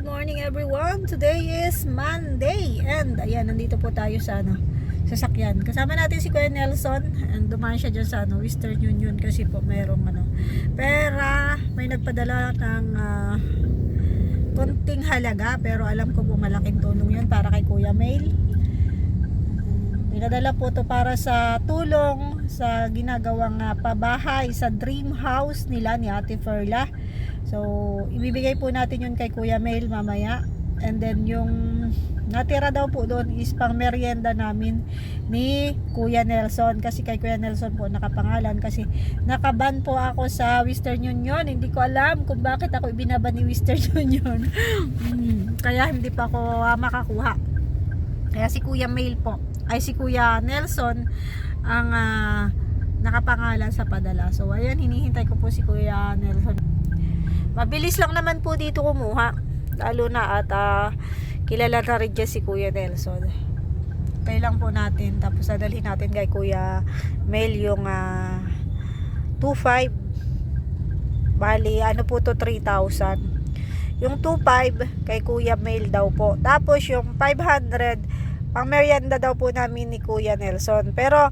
Good morning everyone. Today is Monday and ayan, nandito po tayo sa sasakyan. Kasama natin si Kuya Nelson and dumaan siya dyan sa Western Union kasi po mayroong pera. May nagpadala ng konting halaga pero alam ko po malaking tulong yun para kay Kuya Mail. Pinadala po to para sa tulong sa ginagawang pabahay sa dream house nila ni Ate Ferla. So, ibibigay po natin yun kay Kuya Mail mamaya. And then, yung natira daw po doon is pang merienda namin ni Kuya Nelson. Kasi kay Kuya Nelson po nakapangalan. Kasi nakaban po ako sa Western Union. Hindi ko alam kung bakit ako ibinaban ni Western Union. Kaya hindi pa ako makakuha. Kaya si Kuya Mail po, ay si Kuya Nelson ang nakapangalan sa padala. So, ayan, hinihintay ko po si Kuya Nelson. Mabilis lang naman po dito kumuha. Lalo na at kilala na rin dyan si Kuya Nelson. Kaya lang po natin. Tapos dadalhin natin kay Kuya Mail yung 2.5. Bali, ano po to 3,000. Yung 2.5 kay Kuya Mail daw po. Tapos yung 500 pang merienda daw po namin ni Kuya Nelson. Pero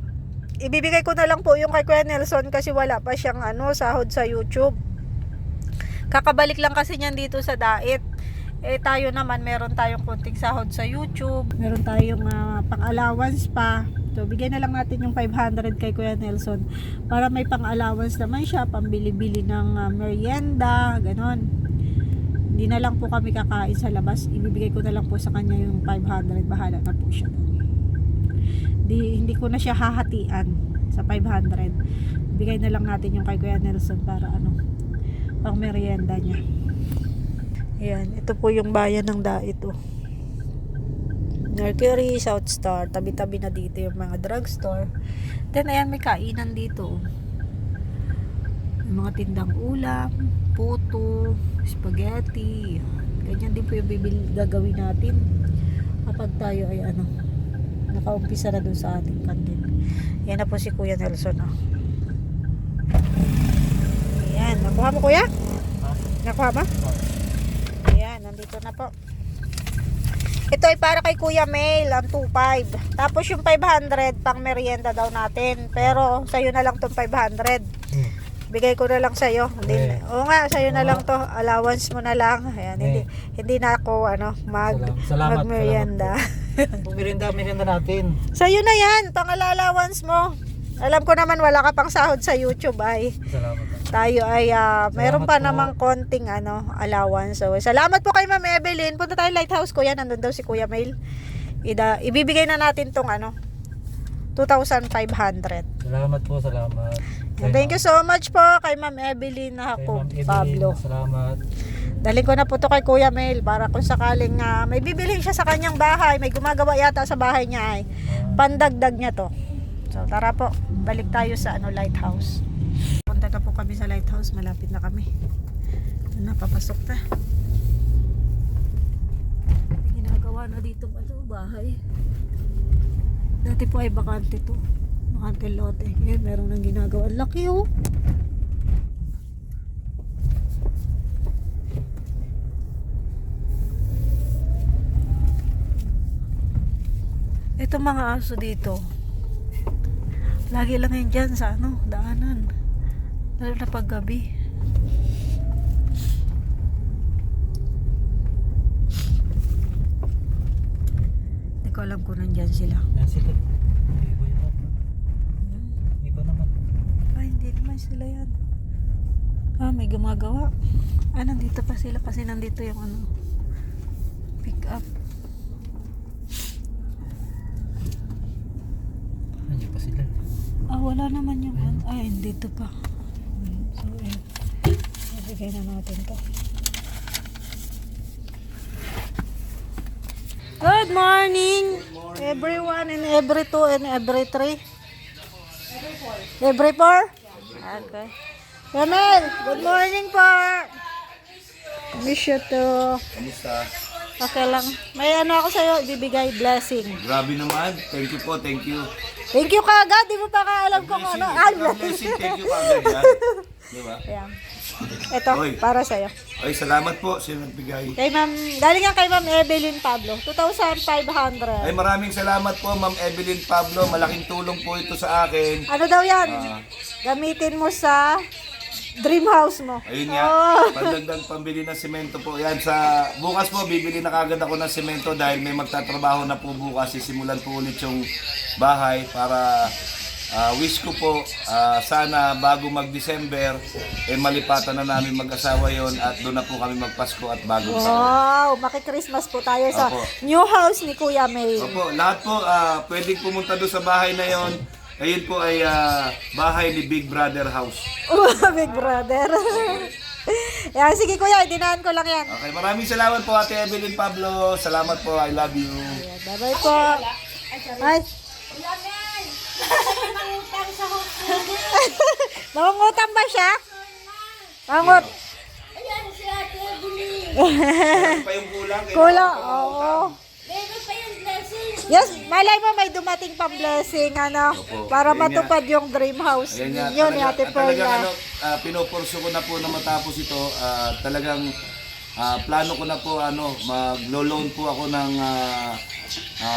ibibigay ko na lang po yung kay Kuya Nelson kasi wala pa siyang sahod sa YouTube. Kakabalik lang kasi niyan dito sa Dait. Eh tayo naman meron tayong konting sahod sa YouTube. Meron tayong pang-allowance pa. So bigay na lang natin yung 500 kay Kuya Nelson para may pang-allowance naman siya, pambili-bili ng merienda, ganon. Hindi na lang po kami kakain sa labas. Ibibigay ko na lang po sa kanya yung 500. Bahala na po siya. Hindi ko na siya hahatian sa 500. Bigay na lang natin yung kay Kuya Nelson para pang merienda niya. Ayan, ito po yung bayan ng Dait. Mercury, South Star, tabi-tabi na dito yung mga drugstore. Then ayan, may kainan dito. May mga tindang ulam, puto, spaghetti. Ganyan din po yung gagawin natin kapag tayo ay nakaumpisa na dun sa ating kantin. Yan na po si Kuya Nelson. Ayan, nakuha mo kuya? Nakuha ba? Ayan, nandito na po. Ito ay para kay Kuya Mail, ang 2.5. Tapos yung 500 pang merienda daw natin. Pero sa'yo na lang tong 500. Bigay ko na lang sa'yo. Oo nga, sa'yo na lang to. Allowance mo na lang. Ayan, hindi na ako mag-merienda. Merienda natin. Sa'yo na yan, pang allowance mo. Alam ko naman wala ka pang sahod sa YouTube ay. Salamat. Tayo ay mayroon pa po. namang konting allowance. So, salamat po kay Ma'am Evelyn. Punta tayo Lighthouse kuya, nandun daw si Kuya Mail. Ibibigay na natin tong 2,500. Salamat po, salamat. Thank you so much po kay Ma'am Evelyn na ako, Pablo. Salamat. Dalhin ko na po to kay Kuya Mail para kung sakaling may bibilhin siya sa kanyang bahay, may gumagawa yata sa bahay niya ay pandagdag niya to. So tara po, balik tayo sa Lighthouse. Punta na po kami sa Lighthouse, malapit na kami. Napapasok na. Ginagawa na dito bahay. Dati po ay bakante to. Bakante lote. Ngayon meron nang ginagawa. Laki oh. Ito mga aso dito. Lagi lang yan dyan sa daanan. Lalo na pag gabi. Hindi ko alam kung nandyan sila. Yan sila. Iba naman. Ay, hindi naman sila yan. May gumagawa. Nandito pa sila kasi nandito yung pick up. Nandiyan pa sila. Wala naman yung dito pa. So, nabigay na natin to. Good morning, everyone and every two and every three. Every four? Okay. Ramel, good morning po. Miss you too. Kamusta? Okay lang. May ako sa'yo, ibibigay blessing. Grabe naman. Thank you po, thank you. Thank you kagad. Di mo pa kaalam kung ano. Blessing, thank you kagad yan. Diba? Ayan. Ito, Oy. para sa'yo. Ay, salamat po. Sino nagbigay? Kay Ma'am, galing yan kay Ma'am Evelyn Pablo. 2,500. Ay, maraming salamat po, Ma'am Evelyn Pablo. Malaking tulong po ito sa akin. Ano daw yan? Ah. Gamitin mo sa dream house mo. Ayun nga, Oh. pandagdag pambili ng semento po. Yan, sa bukas po, bibili na kagad ako ng semento dahil may magtatrabaho na po bukas. Sisimulan po ulit yung bahay para wish ko po sana bago mag-December, malipatan na namin mag-asawa yon at doon na po kami magpasko at bagong taon. Wow, maki-Christmas po tayo sa Opo. new house ni Kuya May. Opo, lahat po pwedeng pumunta doon sa bahay na yon. Ayun po ay bahay ni Big Brother House. Big brother. Yan, sige Kuya, dinaan ko lang yan. Okay, maraming salamat po Ate Evelyn Pablo. Salamat po, I love you. Ayan, bye-bye po. Ay. Mangungutang ba siya? Mangut. Ayan si Ate Evelyn. Meron pa yung kulang. Kulang, oo. Meron pa yung blessing. Yes, malay mo may dumating pang blessing, ano, Opo, para ayun nga. matupad yung dream house Ayan nga, ninyo ni Ate talagang Perla. pinupurso ko na po na matapos ito. Talagang plano ko na po maglo-loan po ako ng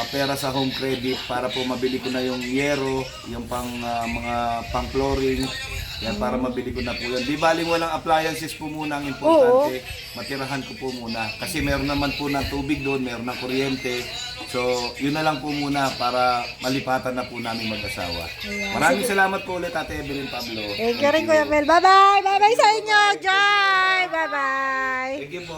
pera sa home credit para po mabili ko na yung yero, yung mga pang flooring. Yan, para mabili ko na po yun. Di baling walang appliances po muna ang importante. Matirahan ko po muna. Kasi meron naman po ng tubig doon, meron ng kuryente. So, yun na lang po muna para malipatan na po namin mag-asawa. Maraming salamat po ulit Ate Evelyn Pablo. Thank you rin Kuya Mel. Bye-bye! Bye-bye sa inyo! Joy! Bye-bye! Thank you po.